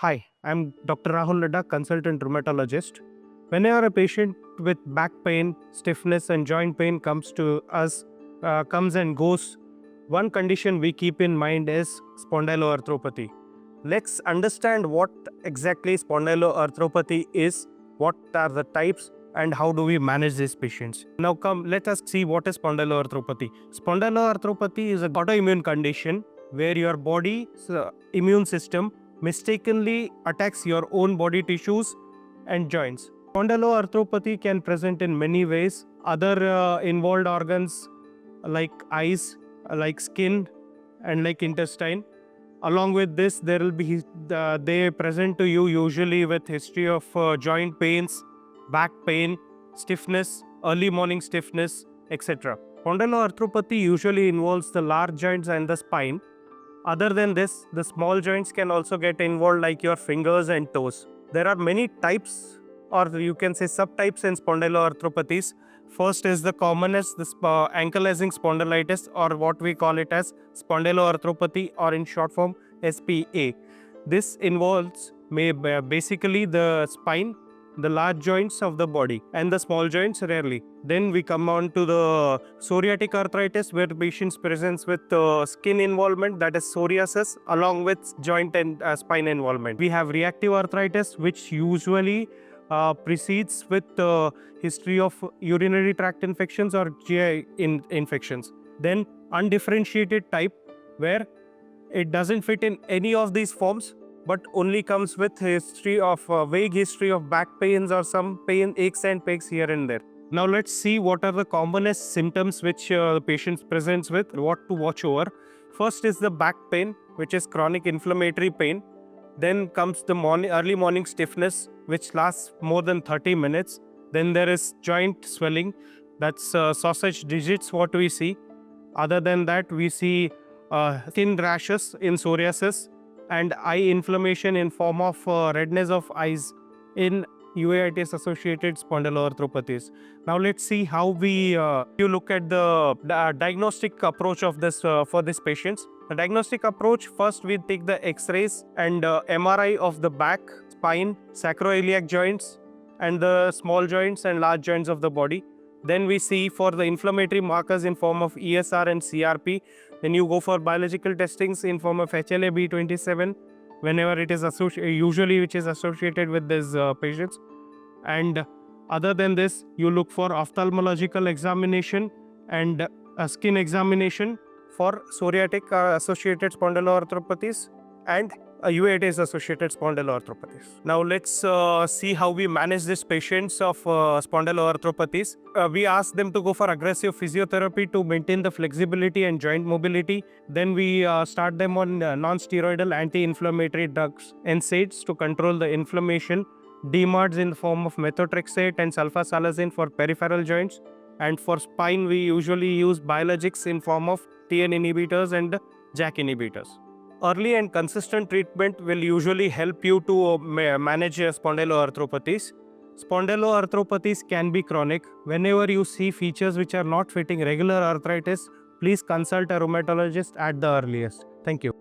Hi, I'm Dr. Rahul Ladda, consultant rheumatologist. Whenever a patient with back pain, stiffness, and joint pain comes to us, comes and goes, one condition we keep in mind is spondyloarthropathy. Let's understand what exactly spondyloarthropathy is, what are the types, and how do we manage these patients. Now, let us see what is spondyloarthropathy. Spondyloarthropathy is an autoimmune condition where your body's immune system mistakenly attacks your own body tissues and joints. Spondyloarthropathy can present in many ways. Other involved organs like eyes, like skin, and like intestine. Along with this, there will be they present to you usually with history of joint pains, back pain, stiffness, early morning stiffness, etc. Spondyloarthropathy usually involves the large joints and the spine. Other than this, the small joints can also get involved like your fingers and toes. There are many types, or you can say subtypes in spondyloarthropathies. First is the commonest, the ankylosing spondylitis, or what we call it as spondyloarthropathy, or in short form SPA. This involves basically the spine, the large joints of the body, and the small joints rarely. Then we come on to the psoriatic arthritis, where patients presents with skin involvement, that is psoriasis, along with joint and spine involvement. We have reactive arthritis, which usually precedes with history of urinary tract infections or GI infections. Then undifferentiated type, where it doesn't fit in any of these forms, but only comes with history of vague history of back pains or some pain, aches and pains here and there. Now let's see what are the commonest symptoms which the patient presents with, what to watch over. First is the back pain, which is chronic inflammatory pain. Then comes the early morning stiffness, which lasts more than 30 minutes. Then there is joint swelling, that's sausage digits what we see. Other than that, we see skin rashes in psoriasis and eye inflammation in form of redness of eyes in uveitis associated spondyloarthropathies. Now let's see how you look at the diagnostic approach of this for these patients. The diagnostic approach, first we take the x-rays and MRI of the back, spine, sacroiliac joints and the small joints and large joints of the body. Then we see for the inflammatory markers in form of ESR and CRP. Then you go for biological testings in form of HLA-B27 whenever it is usually which is associated with these patients. And other than this, you look for ophthalmological examination and skin examination for psoriatic associated spondyloarthropathies and uveitis associated spondyloarthropathies. Now let's see how we manage these patients of spondyloarthropathies. We ask them to go for aggressive physiotherapy to maintain the flexibility and joint mobility. Then we start them on non-steroidal anti-inflammatory drugs, NSAIDs, to control the inflammation, DMARDs in the form of methotrexate and sulfasalazine for peripheral joints. And for spine, we usually use biologics in form of TN inhibitors and JAK inhibitors. Early and consistent treatment will usually help you to manage spondyloarthropathies. Spondyloarthropathies can be chronic. Whenever you see features which are not fitting regular arthritis, please consult a rheumatologist at the earliest. Thank you.